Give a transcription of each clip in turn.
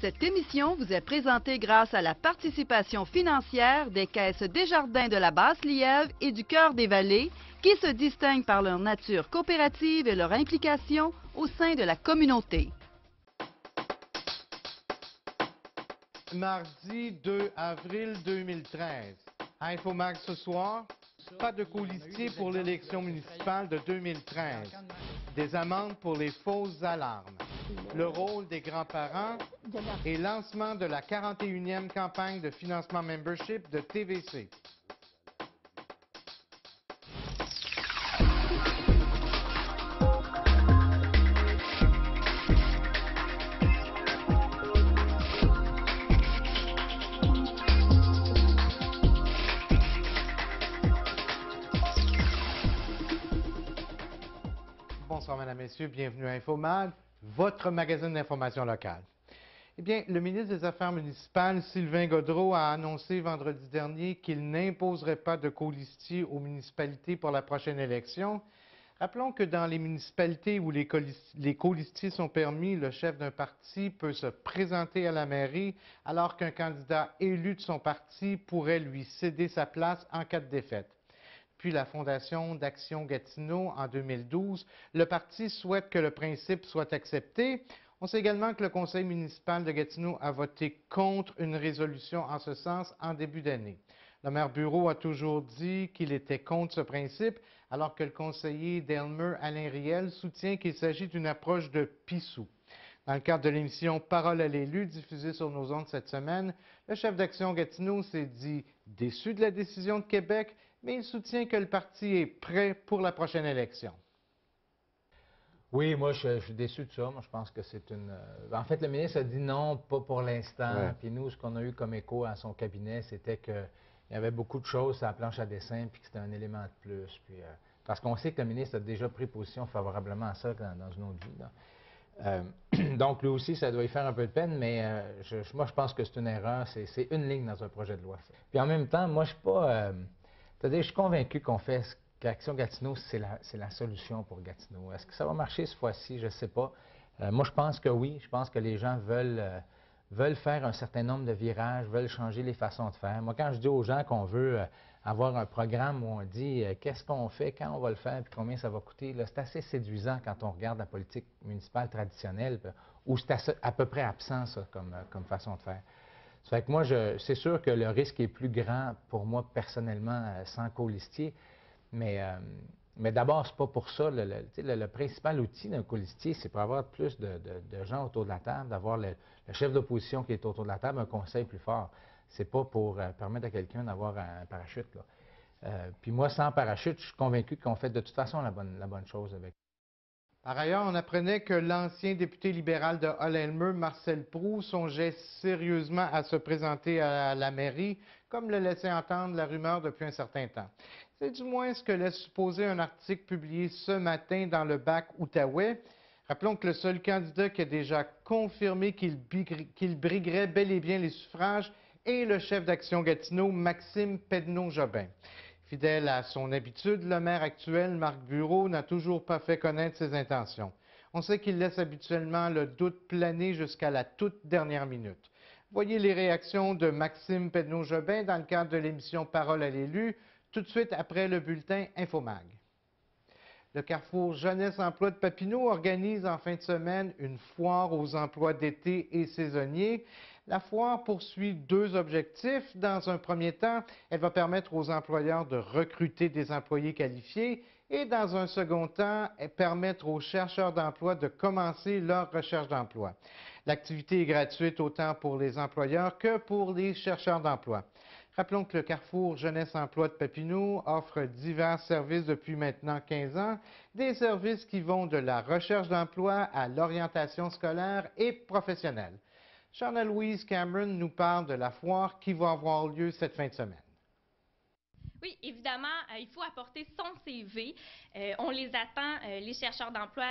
Cette émission vous est présentée grâce à la participation financière des caisses Desjardins de la Basse-Lièvre et du Cœur des Vallées, qui se distinguent par leur nature coopérative et leur implication au sein de la communauté. Mardi 2 avril 2013. À Infomag ce soir, pas de colistier pour l'élection municipale de 2013. Des amendes pour les fausses alarmes. Le rôle des grands-parents et lancement de la 41e campagne de financement membership de TVC. Bonsoir, mesdames, messieurs. Bienvenue à Infomag, votre magazine d'information locale. Eh bien, le ministre des Affaires municipales, Sylvain Gaudreault, a annoncé vendredi dernier qu'il n'imposerait pas de colistier aux municipalités pour la prochaine élection. Rappelons que dans les municipalités où les colistiers sont permis, le chef d'un parti peut se présenter à la mairie alors qu'un candidat élu de son parti pourrait lui céder sa place en cas de défaite. Puis la Fondation d'Action Gatineau en 2012, le parti souhaite que le principe soit accepté. On sait également que le conseil municipal de Gatineau a voté contre une résolution en ce sens en début d'année. Le maire Bureau a toujours dit qu'il était contre ce principe, alors que le conseiller d'Aylmer, Alain Riel, soutient qu'il s'agit d'une approche de pissou. Dans le cadre de l'émission Parole à l'élu, diffusée sur nos ondes cette semaine, le chef d'Action Gatineau s'est dit déçu de la décision de Québec, mais il soutient que le parti est prêt pour la prochaine élection. Oui, moi, je suis déçu de ça. Moi, je pense que c'est une... En fait, le ministre a dit non, pas pour l'instant. Ouais. Puis nous, ce qu'on a eu comme écho à son cabinet, c'était qu'il y avait beaucoup de choses sur la planche à dessin, puis que c'était un élément de plus. Puis, parce qu'on sait que le ministre a déjà pris position favorablement à ça dans une autre vie. Donc, lui aussi, ça doit y faire un peu de peine, mais moi, je pense que c'est une erreur. C'est une ligne dans un projet de loi, ça. Puis en même temps, moi, je suis pas... c'est-à-dire, je suis convaincu qu'Action Gatineau, c'est la solution pour Gatineau. Est-ce que ça va marcher cette fois-ci? Je ne sais pas. Moi, je pense que oui. Je pense que les gens veulent faire un certain nombre de virages, veulent changer les façons de faire. Moi, quand je dis aux gens qu'on veut avoir un programme où on dit qu'est-ce qu'on fait, quand on va le faire, puis combien ça va coûter, c'est assez séduisant quand on regarde la politique municipale traditionnelle, où c'est à peu près absent, ça, comme façon de faire. Ça fait que moi, c'est sûr que le risque est plus grand pour moi, personnellement, sans colistier. Mais d'abord, c'est pas pour ça. Le principal outil d'un colistier, c'est pour avoir plus de gens autour de la table, d'avoir le chef d'opposition qui est autour de la table, un conseil plus fort. C'est pas pour permettre à quelqu'un d'avoir un parachute, là. Puis moi, sans parachute, je suis convaincu qu'on fait de toute façon la bonne chose avec. Par ailleurs, on apprenait que l'ancien député libéral de Hull-Elmer, Marcel Proulx, songeait sérieusement à se présenter à la mairie, comme le laissait entendre la rumeur depuis un certain temps. C'est du moins ce que laisse supposer un article publié ce matin dans le Bac Outaouais. Rappelons que le seul candidat qui a déjà confirmé qu'il briguerait bel et bien les suffrages est le chef d'Action Gatineau, Maxime Pedneau-Jobin. Fidèle à son habitude, le maire actuel, Marc Bureau, n'a toujours pas fait connaître ses intentions. On sait qu'il laisse habituellement le doute planer jusqu'à la toute dernière minute. Voyez les réactions de Maxime Pedneau-Jobin dans le cadre de l'émission Parole à l'élu, tout de suite après le bulletin Infomag. Le Carrefour Jeunesse Emploi de Papineau organise en fin de semaine une foire aux emplois d'été et saisonniers. La foire poursuit deux objectifs. Dans un premier temps, elle va permettre aux employeurs de recruter des employés qualifiés et dans un second temps, permettre aux chercheurs d'emploi de commencer leur recherche d'emploi. L'activité est gratuite autant pour les employeurs que pour les chercheurs d'emploi. Rappelons que le Carrefour Jeunesse Emploi de Papineau offre divers services depuis maintenant 15 ans, des services qui vont de la recherche d'emploi à l'orientation scolaire et professionnelle. Charna-Louise Cameron nous parle de la foire qui va avoir lieu cette fin de semaine. Oui, évidemment, il faut apporter son CV. On les attend, les chercheurs d'emploi,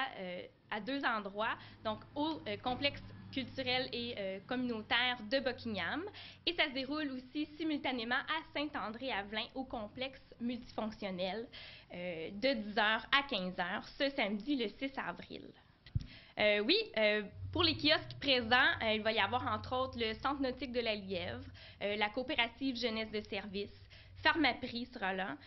à deux endroits, donc au complexe culturel et communautaire de Buckingham. Et ça se déroule aussi simultanément à Saint-André-Avelin au complexe multifonctionnel de 10h à 15h ce samedi le 6 avril. Pour les kiosques présents, il va y avoir entre autres le Centre nautique de la Lièvre, la coopérative jeunesse de service, Pharmaprix sera là,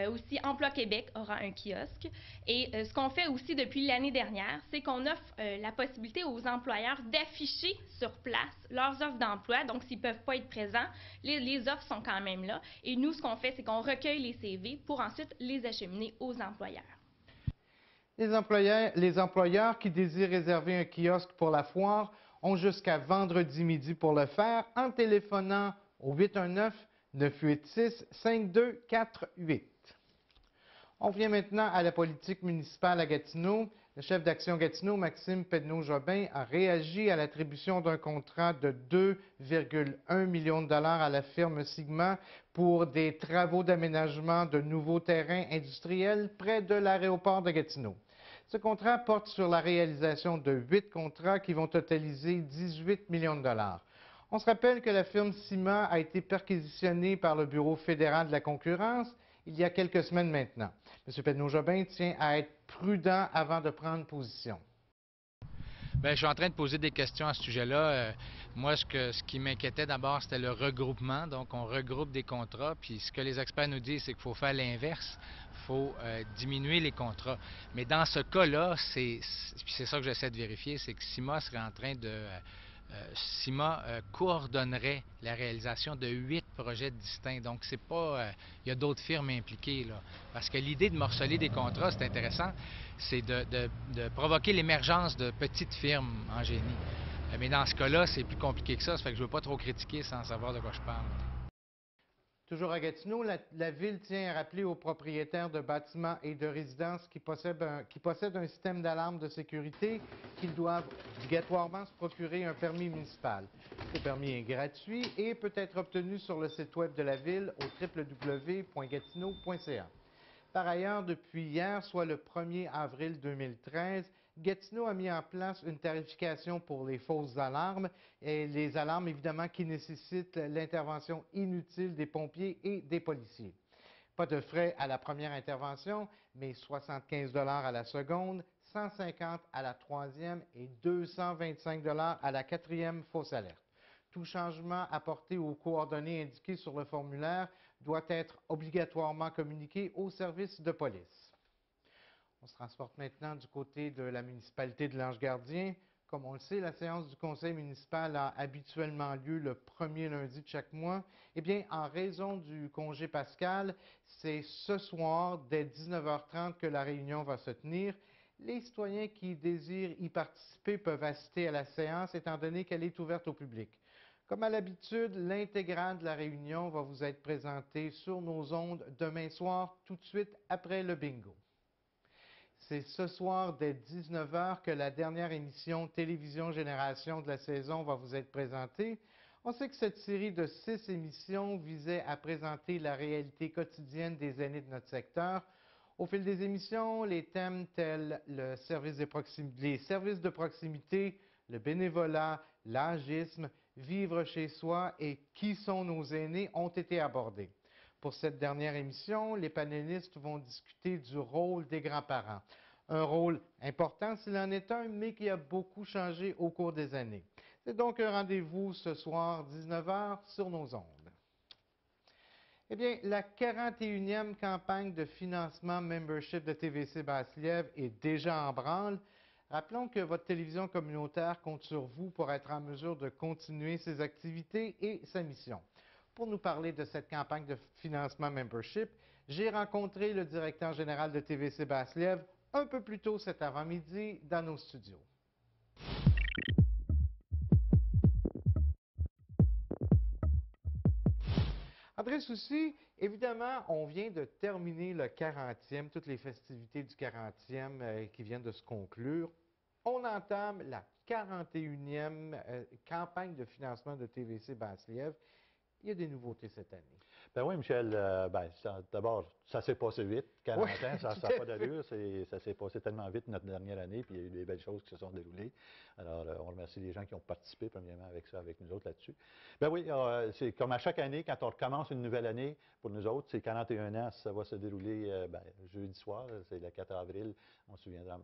aussi Emploi Québec aura un kiosque. Et ce qu'on fait aussi depuis l'année dernière, c'est qu'on offre la possibilité aux employeurs d'afficher sur place leurs offres d'emploi. Donc, s'ils ne peuvent pas être présents, les offres sont quand même là. Et nous, ce qu'on fait, c'est qu'on recueille les CV pour ensuite les acheminer aux employeurs. Les employeurs qui désirent réserver un kiosque pour la foire ont jusqu'à vendredi midi pour le faire en téléphonant au 819-986-5248. On vient maintenant à la politique municipale à Gatineau. Le chef d'Action Gatineau, Maxime Pedneau-Jobin, a réagi à l'attribution d'un contrat de 2,1 millions de dollars à la firme Sigma pour des travaux d'aménagement de nouveaux terrains industriels près de l'aéroport de Gatineau. Ce contrat porte sur la réalisation de 8 contrats qui vont totaliser 18 millions de dollars. On se rappelle que la firme Sigma a été perquisitionnée par le Bureau fédéral de la concurrence il y a quelques semaines maintenant. M. Pedneau-Jobin tient à être prudent avant de prendre position. Bien, je suis en train de poser des questions à ce sujet-là. Moi, ce qui m'inquiétait d'abord, c'était le regroupement. Donc, on regroupe des contrats. Puis, ce que les experts nous disent, c'est qu'il faut faire l'inverse. Il faut diminuer les contrats. Mais dans ce cas-là, c'est ça que j'essaie de vérifier, c'est que Sigma serait en train de... Sigma coordonnerait la réalisation de 8 projets distincts. Donc, c'est pas... il y a d'autres firmes impliquées, là. Parce que l'idée de morceler des contrats, c'est intéressant, c'est de provoquer l'émergence de petites firmes en génie. Mais dans ce cas-là, c'est plus compliqué que ça. Ça fait que je ne veux pas trop critiquer sans savoir de quoi je parle. Toujours à Gatineau, la Ville tient à rappeler aux propriétaires de bâtiments et de résidences qui possèdent un système d'alarme de sécurité qu'ils doivent obligatoirement se procurer un permis municipal. Ce permis est gratuit et peut être obtenu sur le site web de la Ville au www.gatineau.ca. Par ailleurs, depuis hier, soit le 1er avril 2013, Gatineau a mis en place une tarification pour les fausses alarmes et les alarmes, évidemment, qui nécessitent l'intervention inutile des pompiers et des policiers. Pas de frais à la première intervention, mais 75 $ à la seconde, 150 à la troisième et 225 $ à la quatrième fausse alerte. Tout changement apporté aux coordonnées indiquées sur le formulaire doit être obligatoirement communiqué au service de police. On se transporte maintenant du côté de la municipalité de l'Ange-Gardien. Comme on le sait, la séance du conseil municipal a habituellement lieu le premier lundi de chaque mois. Eh bien, en raison du congé pascal, c'est ce soir, dès 19h30, que la réunion va se tenir. Les citoyens qui désirent y participer peuvent assister à la séance, étant donné qu'elle est ouverte au public. Comme à l'habitude, l'intégrale de la réunion va vous être présentée sur nos ondes demain soir, tout de suite après le bingo. C'est ce soir dès 19h que la dernière émission Télévision Génération de la saison va vous être présentée. On sait que cette série de 6 émissions visait à présenter la réalité quotidienne des aînés de notre secteur. Au fil des émissions, les thèmes tels les services de proximité, le bénévolat, l'agisme, vivre chez soi et qui sont nos aînés ont été abordés. Pour cette dernière émission, les panélistes vont discuter du rôle des grands-parents. Un rôle important s'il en est un, mais qui a beaucoup changé au cours des années. C'est donc un rendez-vous ce soir, 19h, sur nos ondes. Eh bien, la 41e campagne de financement membership de TVC Basse-Lièvre est déjà en branle. Rappelons que votre télévision communautaire compte sur vous pour être en mesure de continuer ses activités et sa mission. Pour nous parler de cette campagne de financement membership, j'ai rencontré le directeur général de TVC Basse-Lièvre un peu plus tôt cet avant-midi dans nos studios. André Soucy, évidemment, on vient de terminer le 40e, toutes les festivités du 40e qui viennent de se conclure. On entame la 41e campagne de financement de TVC Basse-Lièvre. Il y a des nouveautés cette année. Ben oui, Michel. D'abord, ça s'est passé vite. 40 oui, ans, ça n'a pas d'allure. Ça s'est passé tellement vite notre dernière année, puis il y a eu des belles choses qui se sont déroulées. Alors, on remercie les gens qui ont participé, premièrement, avec nous autres là-dessus. Ben oui, c'est comme à chaque année, quand on recommence une nouvelle année, pour nous autres, c'est 41 ans, ça va se dérouler jeudi soir, c'est le 4 avril. On se souviendra,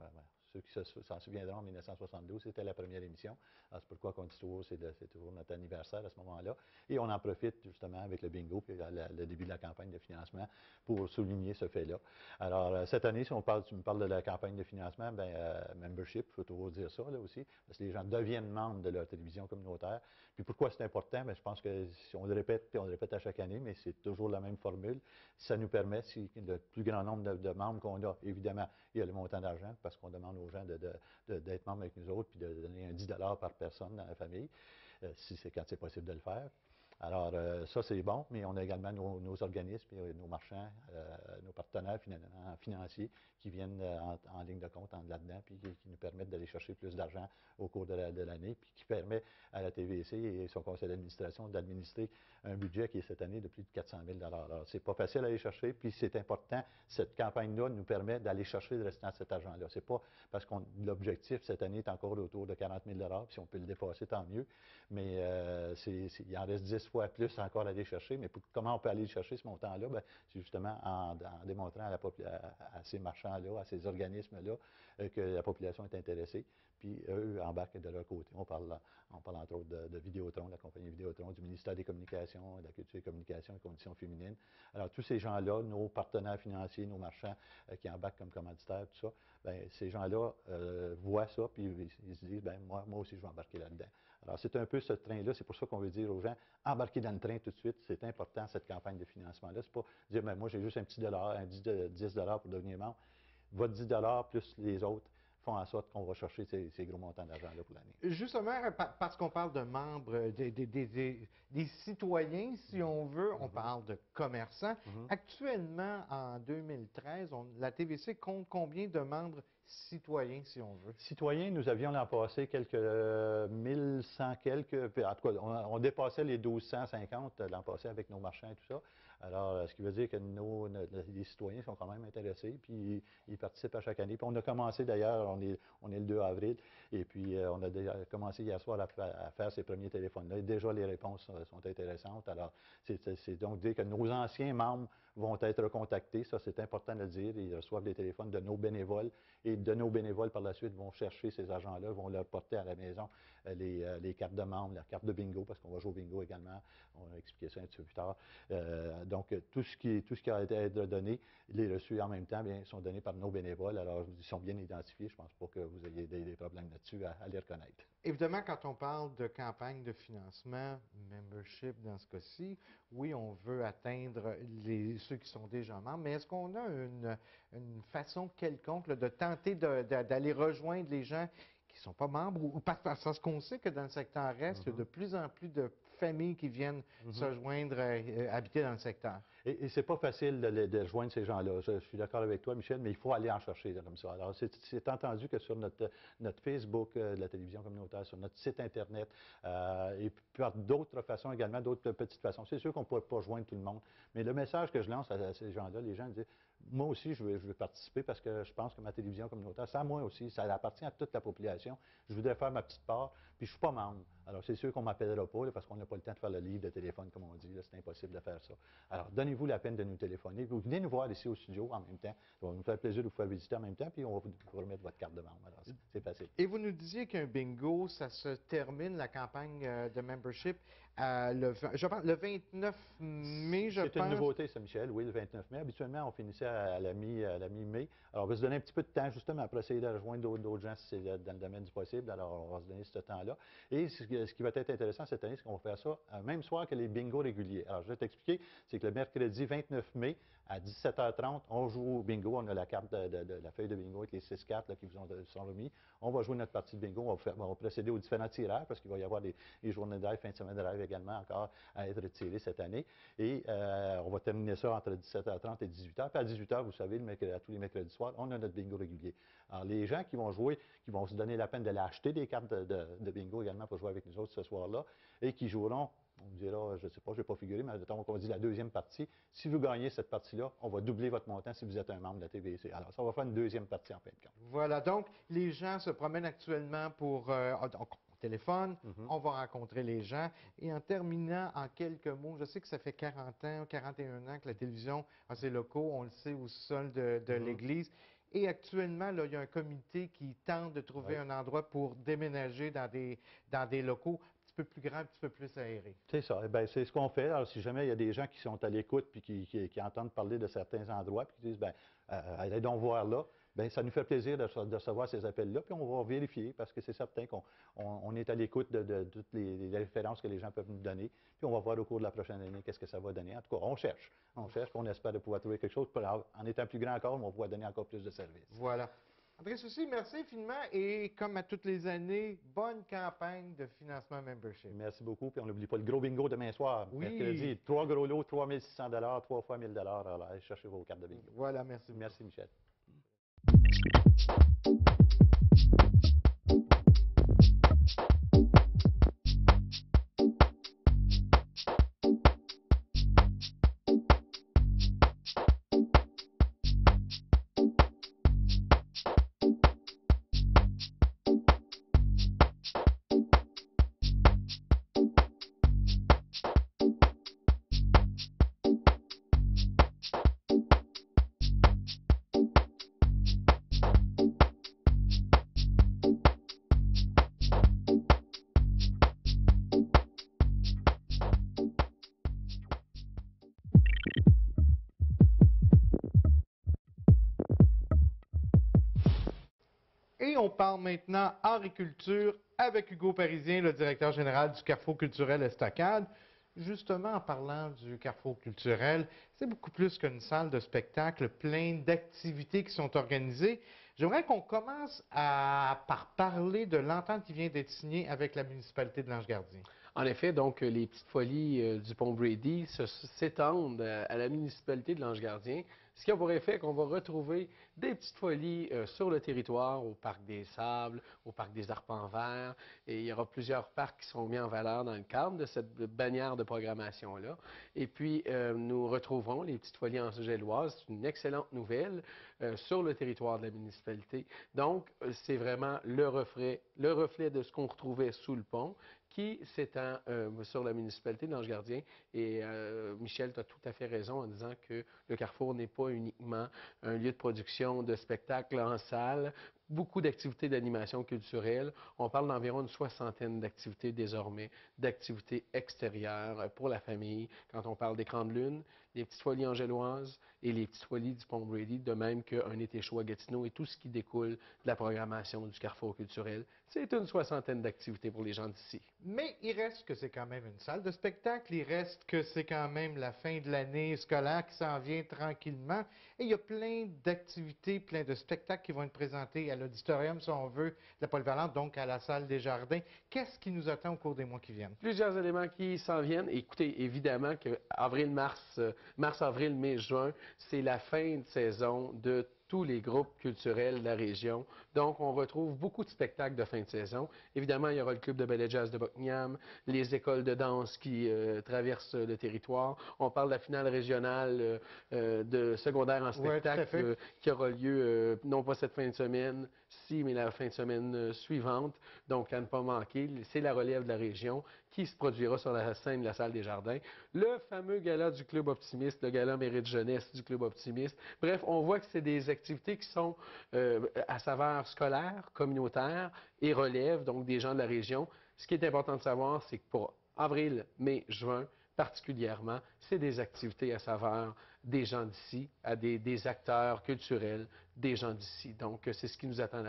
ceux qui s'en souviendront, en 1972, c'était la première émission. C'est pourquoi qu'on dit toujours, c'est toujours notre anniversaire à ce moment-là. Et on en profite justement avec le bingo puis le début de la campagne de financement pour souligner ce fait-là. Alors, cette année, si tu me parles de la campagne de financement, membership, il faut toujours dire ça là aussi, parce que les gens deviennent membres de leur télévision communautaire. Puis pourquoi c'est important? Je pense que si on le répète, puis on le répète à chaque année, mais c'est toujours la même formule, ça nous permet, si le plus grand nombre de membres qu'on a, évidemment, il y a le montant d'argent, parce qu'on demande aux gens d'être membres avec nous autres, puis de donner un 10 par personne dans la famille, quand c'est possible de le faire. Alors, ça, c'est bon, mais on a également nos organismes, et nos marchands, nos partenaires financiers qui viennent en ligne de compte là-dedans, puis qui nous permettent d'aller chercher plus d'argent au cours de l'année, puis qui permet à la TVC et son conseil d'administration d'administrer un budget qui est cette année de plus de 400 000 $. Alors, c'est pas facile à aller chercher, puis c'est important, cette campagne-là nous permet d'aller chercher le restant de cet argent-là. C'est pas parce que l'objectif cette année est encore autour de 40 000 $, puis si on peut le dépasser, tant mieux, mais il en reste 10 fois plus encore à aller chercher, mais comment on peut aller chercher ce montant-là? C'est justement en démontrant à ces marchands-là, à ces organismes-là, que la population est intéressée, puis eux embarquent de leur côté. On parle entre autres de Vidéotron, de la compagnie Vidéotron, du ministère des Communications, de la Culture et Communications et Conditions féminines. Alors, tous ces gens-là, nos partenaires financiers, nos marchands qui embarquent comme commanditaires, tout ça, ces gens-là voient ça, puis ils se disent, moi aussi, je vais embarquer là-dedans. Alors, c'est un peu ce train-là, c'est pour ça qu'on veut dire aux gens, embarquez dans le train tout de suite, c'est important, cette campagne de financement-là. C'est pas dire, moi, j'ai juste un petit dollar, un 10 pour devenir membre. Votre 10 plus les autres font en sorte qu'on va chercher ces gros montants d'argent-là pour l'année. Justement, parce qu'on parle de membres, des citoyens, si on veut, on parle de commerçants. Actuellement, en 2013, la TVC compte combien de membres citoyens, si on veut? Citoyens, nous avions l'an passé quelques 1100 quelques, en tout cas, on dépassait les 1250 l'an passé avec nos marchands et tout ça. Alors, ce qui veut dire que les citoyens sont quand même intéressés, puis ils participent à chaque année. Puis on a commencé d'ailleurs, on est le 2 avril, et puis on a déjà commencé hier soir à faire ces premiers téléphones-là. Et déjà, les réponses sont intéressantes. Alors, c'est donc dire que nos anciens membres vont être contactés. Ça, c'est important de le dire. Ils reçoivent des téléphones de nos bénévoles, et de nos bénévoles, par la suite, vont chercher ces agents-là, vont leur porter à la maison les cartes de membres, la carte de bingo, parce qu'on va jouer au bingo également. On va expliquer ça un petit peu plus tard. Donc, tout ce qui a été donné, les reçus en même temps, sont donnés par nos bénévoles. Alors, ils sont bien identifiés. Je ne pense pas que vous ayez des problèmes là-dessus à les reconnaître. Évidemment, quand on parle de campagne de financement, membership dans ce cas-ci, oui, on veut atteindre ceux qui sont déjà membres, mais est-ce qu'on a une façon quelconque là, de tenter d'aller rejoindre les gens qui ne sont pas membres, ou parce qu'on sait que dans le secteur Est, il y a de plus en plus de familles qui viennent se joindre, habiter dans le secteur. Et c'est pas facile de rejoindre ces gens-là. Je suis d'accord avec toi, Michel, mais il faut aller en chercher comme ça. Alors, c'est entendu que sur notre Facebook de la télévision communautaire, sur notre site Internet, et par d'autres façons également, d'autres petites façons. C'est sûr qu'on ne pourrait pas joindre tout le monde, mais le message que je lance à ces gens-là, les gens disent, moi aussi, je veux participer parce que je pense que ma télévision communautaire, ça à moi aussi, ça appartient à toute la population. Je voudrais faire ma petite part, puis je ne suis pas membre. Alors, c'est sûr qu'on ne m'appellera pas là, parce qu'on n'a pas le temps de faire le livre de téléphone, comme on dit. C'est impossible de faire ça. Alors, donnez-vous la peine de nous téléphoner. Vous venez nous voir ici au studio en même temps. Ça va nous faire plaisir de vous faire visiter en même temps, puis on va vous remettre votre carte de membre. Alors, c'est facile. Et vous nous disiez qu'un bingo, ça se termine, la campagne de membership, le 29 mai, je pense. C'est une nouveauté, ça, Michel. Oui, le 29 mai. Habituellement, on finissait à la mi-mai. Alors, on va se donner un petit peu de temps, justement, pour essayer de rejoindre d'autres gens si c'est dans le domaine du possible. Alors, on va se donner ce temps-là. Et ce qui va être intéressant cette année, c'est qu'on va faire ça même soir que les bingos réguliers. Alors, je vais t'expliquer, c'est que le mercredi 29 mai, à 17h30, on joue au bingo. On a la carte la feuille de bingo avec les 6 cartes là, qui vous sont remis. On va jouer notre partie de bingo. On va procéder aux différents tirages parce qu'il va y avoir les journées de rêve, fin de semaine de rêve également encore à être tirées cette année. Et on va terminer ça entre 17h30 et 18h. Puis à 18h, vous savez, à tous les mercredis soirs, on a notre bingo régulier. Alors, les gens qui vont jouer, qui vont se donner la peine d'aller acheter des cartes de bingo également pour jouer avec nous autres ce soir-là et qui joueront, on vous dira, je ne sais pas, je n'ai pas figuré, mais mettons qu'on dit la deuxième partie. Si vous gagnez cette partie-là, on va doubler votre montant si vous êtes un membre de la TVC. Alors, ça va faire une deuxième partie en fin de compte. Voilà, donc les gens se promènent actuellement pour... on téléphone, on va rencontrer les gens. Et en terminant, en quelques mots, je sais que ça fait 40 ans, 41 ans que la télévision a ses locaux, on le sait, au sol de l'Église. Et actuellement, là, il y a un comité qui tente de trouver un endroit pour déménager dans des locaux un petit peu plus grands, un petit peu plus aérés. C'est ça. Eh bien, c'est ce qu'on fait. Alors, si jamais il y a des gens qui sont à l'écoute puis qui entendent parler de certains endroits puis qui disent, bien, allez donc voir là, bien, ça nous fait plaisir de recevoir ces appels-là, puis on va vérifier parce que c'est certain qu'on est à l'écoute de toutes les références que les gens peuvent nous donner, puis on va voir au cours de la prochaine année qu'est-ce que ça va donner. En tout cas, on cherche, puis on espère de pouvoir trouver quelque chose. En étant plus grand encore, on va pouvoir donner encore plus de services. Voilà. André Soucy, merci infiniment et comme à toutes les années, bonne campagne de financement membership. Merci beaucoup, puis on n'oublie pas le gros bingo demain soir. Oui. Mercredi, 3 gros lots, 3 600 3 fois 1 000 alors allez chercher vos cartes de bingo. Voilà, merci beaucoup. Merci, Michel. Et on parle maintenant agriculture avec Hugo Parisien, le directeur général du Carrefour culturel Estacade. Justement, en parlant du Carrefour culturel, c'est beaucoup plus qu'une salle de spectacle, plein d'activités qui sont organisées. J'aimerais qu'on commence par parler de l'entente qui vient d'être signée avec la municipalité de Lange-Gardien. En effet, donc, les petites folies du Pont Brady s'étendent à la municipalité de Lange-Gardien, ce qui a pour effet qu'on va retrouver des petites folies sur le territoire, au Parc des Sables, au Parc des Arpents Verts, et il y aura plusieurs parcs qui seront mis en valeur dans le cadre de cette bannière de programmation-là. Et puis, nous retrouverons les petites folies angéloises, c'est une excellente nouvelle, sur le territoire de la municipalité. Donc, c'est vraiment le reflet de ce qu'on retrouvait sous le pont, qui s'étend sur la municipalité de Lange-Gardien. Et Michel, tu as tout à fait raison en disant que le Carrefour n'est pas uniquement un lieu de production de spectacles en salle, beaucoup d'activités d'animation culturelle. On parle d'environ une soixantaine d'activités désormais, d'activités extérieures pour la famille. Quand on parle d'écran de lune, les petites folies angéloises et les petites folies du Pont Brady, de même qu'un été chaud à Gatineau et tout ce qui découle de la programmation du Carrefour culturel. C'est une soixantaine d'activités pour les gens d'ici. Mais il reste que c'est quand même une salle de spectacle, il reste que c'est quand même la fin de l'année scolaire qui s'en vient tranquillement. Et il y a plein d'activités, plein de spectacles qui vont être présentés à l'auditorium, si on veut, de la Polyvalente, donc à la salle des Jardins. Qu'est-ce qui nous attend au cours des mois qui viennent? Plusieurs éléments qui s'en viennent. Écoutez, évidemment que mars, avril, mai, juin, c'est la fin de saison de tous les groupes culturels de la région. Donc, on retrouve beaucoup de spectacles de fin de saison. Évidemment, il y aura le club de ballet jazz de Buckingham, les écoles de danse qui traversent le territoire. On parle de la finale régionale de secondaire en spectacle qui aura lieu non pas cette fin de semaine, mais la fin de semaine suivante. Donc, à ne pas manquer, c'est la relève de la région qui se produira sur la scène de la salle des Jardins. Le fameux gala du Club Optimiste, le gala mérite jeunesse du Club Optimiste. Bref, on voit que c'est des activités qui sont à saveur scolaire, communautaire et relève, donc des gens de la région. Ce qui est important de savoir, c'est que pour avril, mai, juin, particulièrement, c'est des activités à saveur des gens d'ici, à des acteurs culturels des gens d'ici. Donc, c'est ce qui nous attend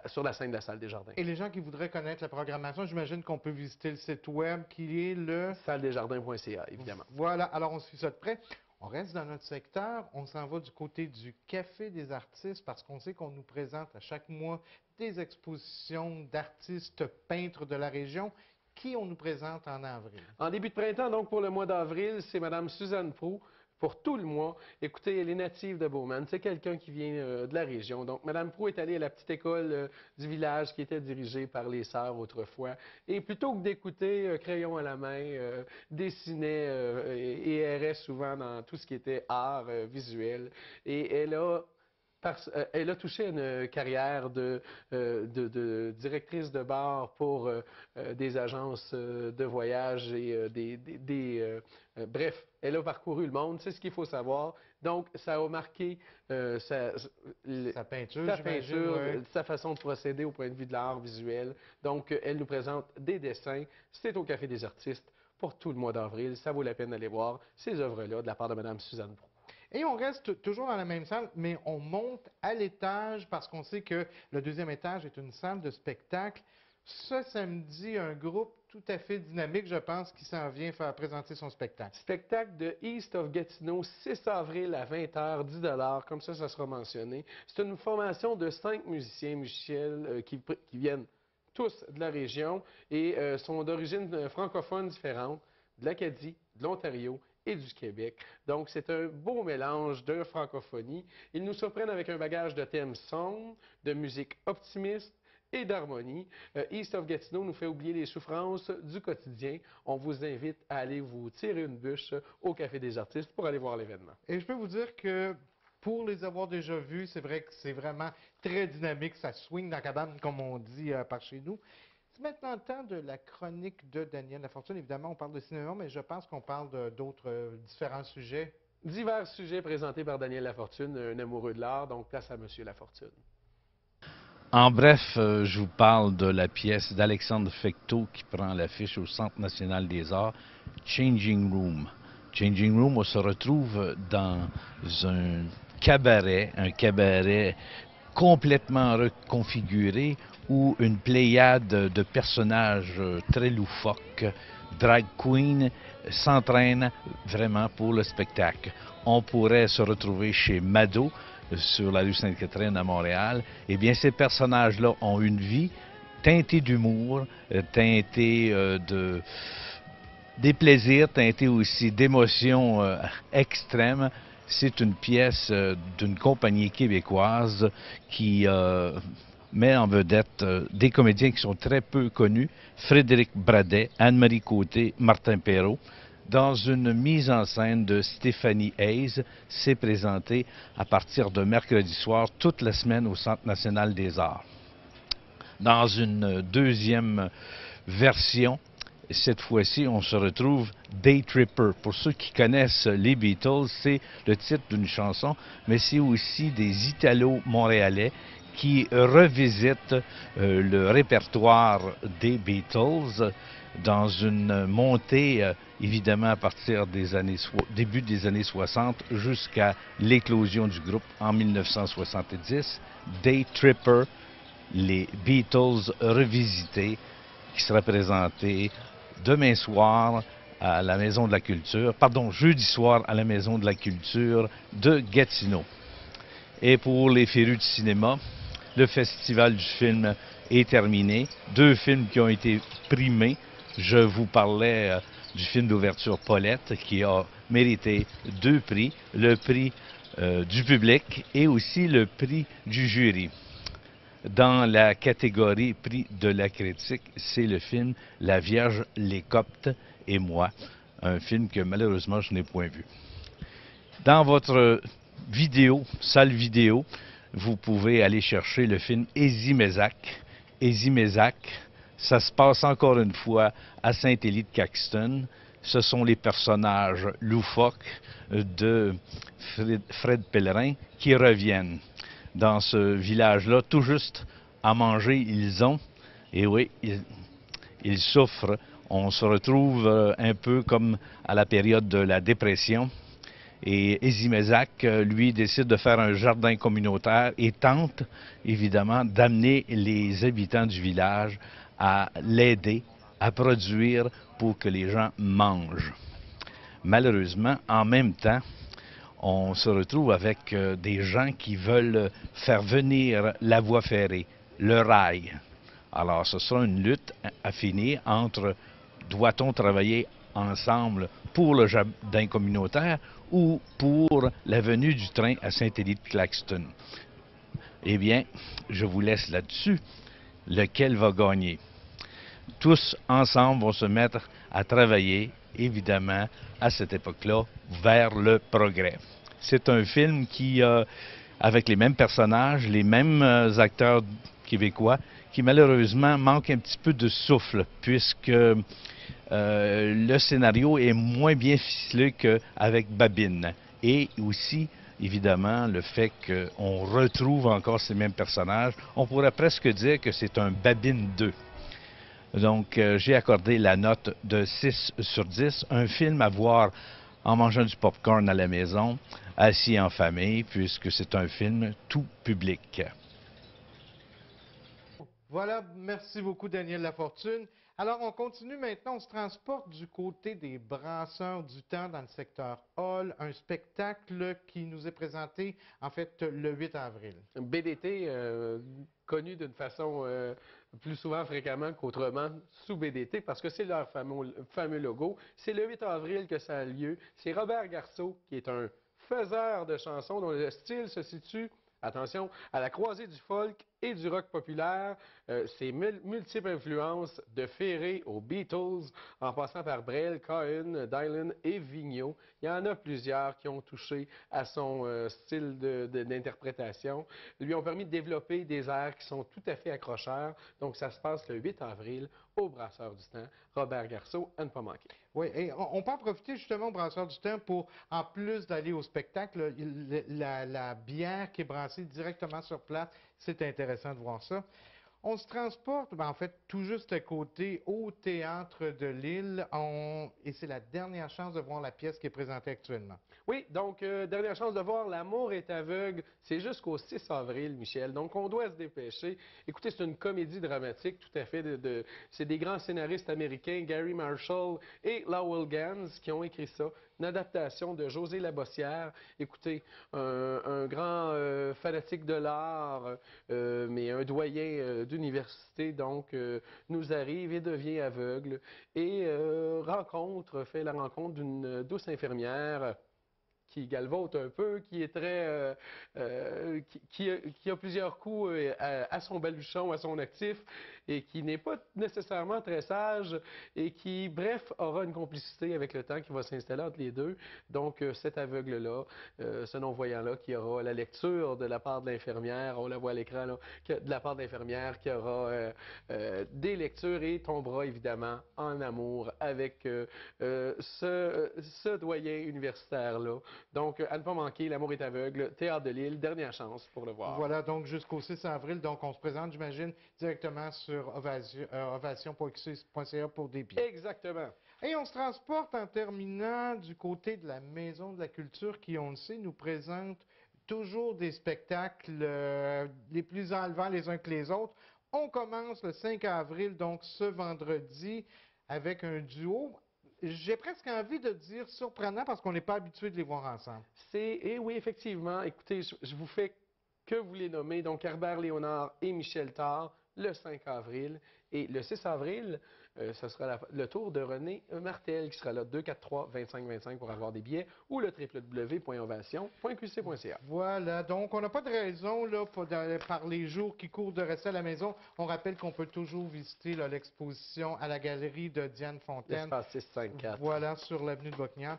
sur la scène de la salle des Jardins. Et les gens qui voudraient connaître la programmation, j'imagine qu'on peut visiter le site web qui est le... salledesjardins.ca, évidemment. Voilà, alors on suit ça de près. On reste dans notre secteur, on s'en va du côté du Café des artistes parce qu'on sait qu'on nous présente à chaque mois des expositions d'artistes peintres de la région. Qui on nous présente en avril? En début de printemps, donc pour le mois d'avril, c'est Mme Suzanne Proulx. Pour tout le mois. Écoutez, elle est native de Bowman. C'est quelqu'un qui vient de la région. Donc, Mme Proulx est allée à la petite école du village qui était dirigée par les sœurs autrefois. Et plutôt que d'écouter crayon à la main, dessinait et errait souvent dans tout ce qui était art visuel. Et elle a Elle a touché une carrière de directrice de bar pour des agences de voyage et bref, elle a parcouru le monde, c'est ce qu'il faut savoir. Donc, ça a marqué sa peinture, ouais. sa façon de procéder au point de vue de l'art visuel. Donc, elle nous présente des dessins. C'est au Café des artistes pour tout le mois d'avril. Ça vaut la peine d'aller voir ces œuvres-là de la part de Mme Suzanne Proulx. Et on reste toujours dans la même salle, mais on monte à l'étage parce qu'on sait que le deuxième étage est une salle de spectacle. Ce samedi, un groupe tout à fait dynamique, je pense, qui s'en vient faire présenter son spectacle. Spectacle de East of Gatineau, 6 avril à 20h, 10 $, comme ça sera mentionné. C'est une formation de 5 musiciennes qui viennent tous de la région et sont d'origine francophone différente, de l'Acadie, de l'Ontario et du Québec. Donc, c'est un beau mélange de francophonie. Ils nous surprennent avec un bagage de thèmes sombres, de musique optimiste et d'harmonie. East of Gatineau nous fait oublier les souffrances du quotidien. On vous invite à aller vous tirer une bûche au Café des artistes pour aller voir l'événement. Et je peux vous dire que pour les avoir déjà vus, c'est vrai que c'est vraiment très dynamique. Ça swing dans la cabane, comme on dit par chez nous. C'est maintenant le temps de la chronique de Daniel Lafortune. Évidemment, on parle de cinéma, mais je pense qu'on parle d'autres différents sujets. Divers sujets présentés par Daniel Lafortune, un amoureux de l'art, donc place à Monsieur Lafortune. En bref, je vous parle de la pièce d'Alexandre Fecteau qui prend l'affiche au Centre national des arts, Changing Room. Changing Room, on se retrouve dans un cabaret complètement reconfiguré où une pléiade de personnages très loufoques, drag queen, s'entraînent vraiment pour le spectacle. On pourrait se retrouver chez Mado, sur la rue Sainte-Catherine à Montréal. Eh bien, ces personnages-là ont une vie teintée d'humour, teintée des plaisirs, teintée aussi d'émotions extrêmes. C'est une pièce d'une compagnie québécoise qui met en vedette des comédiens qui sont très peu connus, Frédéric Bradet, Anne-Marie Côté, Martin Perrault, dans une mise en scène de Stéphanie Hayes. C'est présenté à partir de mercredi soir, toute la semaine au Centre national des arts. Dans une deuxième version, cette fois-ci, on se retrouve Day Tripper. Pour ceux qui connaissent les Beatles, c'est le titre d'une chanson, mais c'est aussi des Italo-Montréalais qui revisitent le répertoire des Beatles dans une montée, évidemment, à partir des début des années 60 jusqu'à l'éclosion du groupe en 1970. Day Tripper, les Beatles revisités, qui sera présenté demain soir à la Maison de la Culture, jeudi soir à la Maison de la Culture de Gatineau. Et pour les férus de cinéma, le Festival du film est terminé. 2 films qui ont été primés. Je vous parlais du film d'ouverture Paulette qui a mérité 2 prix, le prix du public et aussi le prix du jury. Dans la catégorie prix de la critique, c'est le film La Vierge, les Coptes et moi, un film que malheureusement je n'ai point vu. Dans votre salle vidéo, vous pouvez aller chercher le film Ézy-Mézac. Ézy-Mézac, ça se passe encore une fois à Saint-Élie-de-Caxton. Ce sont les personnages loufoques de Fred Pellerin qui reviennent. Dans ce village-là, tout juste à manger, ils ont, et oui, ils souffrent. On se retrouve un peu comme à la période de la dépression. Et Ézy-Mézac, lui, décide de faire un jardin communautaire et tente, évidemment, d'amener les habitants du village à l'aider à produire pour que les gens mangent. Malheureusement, en même temps, on se retrouve avec des gens qui veulent faire venir la voie ferrée, le rail. Alors, ce sera une lutte à finir entre doit-on travailler ensemble pour le jardin communautaire ou pour la venue du train à Saint-Élie-de-Claxton. Eh bien, je vous laisse là-dessus. Lequel va gagner? Tous ensemble vont se mettre à travailler, évidemment, à cette époque-là, vers le progrès. C'est un film qui a avec les mêmes personnages, les mêmes acteurs québécois, qui malheureusement manquent un petit peu de souffle, puisque le scénario est moins bien ficelé qu'avec Babine. Et aussi, évidemment, le fait qu'on retrouve encore ces mêmes personnages, on pourrait presque dire que c'est un Babine 2. Donc, j'ai accordé la note de 6 sur 10, un film à voir en mangeant du popcorn à la maison, assis en famille, puisque c'est un film tout public. Voilà, merci beaucoup Daniel Lafortune. Alors, on continue maintenant, on se transporte du côté des Brasseurs du Temps dans le secteur Hall, un spectacle qui nous est présenté, en fait, le 8 avril. BDT, connu d'une façon plus souvent fréquemment qu'autrement sous BDT, parce que c'est leur fameux logo. C'est le 8 avril que ça a lieu. C'est Robert Garceau, qui est un faiseur de chansons dont le style se situe, attention, à la croisée du folk et du rock populaire. Ses multiples influences de Ferré aux Beatles, en passant par Brel, Cohen, Dylan et Vigneault. Il y en a plusieurs qui ont touché à son style d'interprétation. Lui ont permis de développer des airs qui sont tout à fait accrocheurs. Donc, ça se passe le 8 avril au Brasseur du Temps. Robert Garceau, à ne pas manquer. Oui, et on peut en profiter justement au Brasseur du Temps pour, en plus d'aller au spectacle, la bière qui est brassée directement sur place. C'est intéressant de voir ça. On se transporte, en fait, tout juste à côté, au Théâtre de l'Île, et c'est la dernière chance de voir la pièce qui est présentée actuellement. Oui, donc, dernière chance de voir L'amour est aveugle. C'est jusqu'au 6 avril, Michel. Donc, on doit se dépêcher. Écoutez, c'est une comédie dramatique, tout à fait. C'est des grands scénaristes américains, Gary Marshall et Lowell Gans, qui ont écrit ça. Une adaptation de José Labossière. Écoutez, un grand fanatique de l'art, mais un doyen d'université, donc, nous arrive et devient aveugle. Et fait la rencontre d'une douce infirmière qui galvaute un peu, qui est très, qui a plusieurs coups à son baluchon, à son actif, et qui n'est pas nécessairement très sage, et qui, bref, aura une complicité avec le temps qui va s'installer entre les deux. Donc, cet aveugle-là, ce non-voyant-là, qui aura la lecture de la part de l'infirmière, on la voit à l'écran, là, de la part de l'infirmière, qui aura des lectures et tombera évidemment en amour avec ce doyen universitaire-là. Donc, à ne pas manquer, L'amour est aveugle, Théâtre de l'Île, dernière chance pour le voir. Voilà, donc jusqu'au 6 avril, donc on se présente, j'imagine, directement sur ovation.qc.ca pour des billets. Exactement. Et on se transporte en terminant du côté de la Maison de la Culture qui, on le sait, nous présente toujours des spectacles les plus enlevants les uns que les autres. On commence le 5 avril, donc ce vendredi, avec un duo. J'ai presque envie de dire surprenant parce qu'on n'est pas habitué de les voir ensemble. Et oui, effectivement. Écoutez, je vous fais que vous les nommer. Donc, Herbert Léonard et Michel Thard, le 5 avril. Et le 6 avril, ce sera le tour de René Martel qui sera là, 243-2525 pour avoir des billets ou le www.ovation.qc.ca. Voilà, donc on n'a pas de raison là, par les jours qui courent de rester à la maison. On rappelle qu'on peut toujours visiter l'exposition à la galerie de Diane Fontaine. L'espace 654. Voilà, sur l'avenue de Buckingham.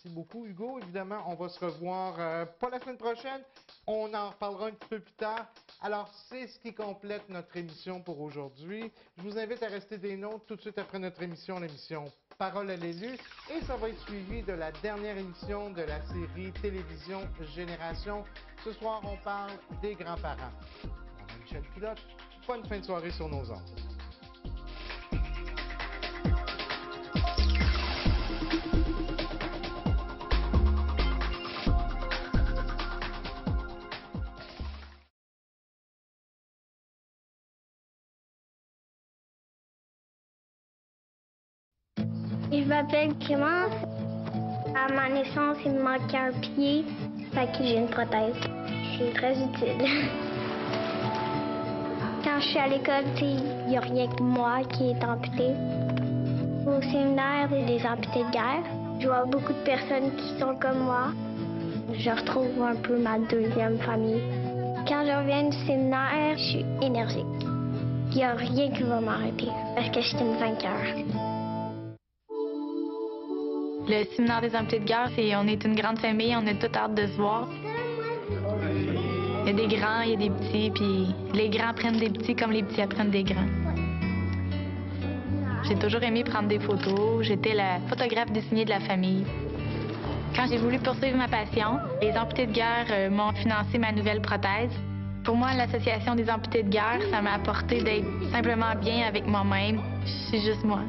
Merci beaucoup, Hugo. Évidemment, on va se revoir pas la semaine prochaine. On en reparlera un petit peu plus tard. Alors, c'est ce qui complète notre émission pour aujourd'hui. Je vous invite à rester des nôtres tout de suite après notre émission, l'émission Parole à l'élu. Et ça va être suivi de la dernière émission de la série Télévision Génération. Ce soir, on parle des grands-parents. On a Michel Pilote. Bonne fin de soirée sur nos ondes. Je m'appelle Clémence. À ma naissance, il me manquait un pied, fait que j'ai une prothèse. C'est très utile. Quand je suis à l'école, il n'y a rien que moi qui est amputé. Au séminaire, il y a des amputés de guerre. Je vois beaucoup de personnes qui sont comme moi. Je retrouve un peu ma deuxième famille. Quand je reviens du séminaire, je suis énergique. Il n'y a rien qui va m'arrêter parce que je suis une vainqueur. Le séminaire des amputés de guerre, on est une grande famille, on a toute hâte de se voir. Il y a des grands, il y a des petits, puis les grands prennent des petits comme les petits apprennent des grands. J'ai toujours aimé prendre des photos. J'étais la photographe désignée de la famille. Quand j'ai voulu poursuivre ma passion, les amputés de guerre m'ont financé ma nouvelle prothèse. Pour moi, l'association des amputés de guerre, ça m'a apporté d'être simplement bien avec moi-même. Je suis juste moi.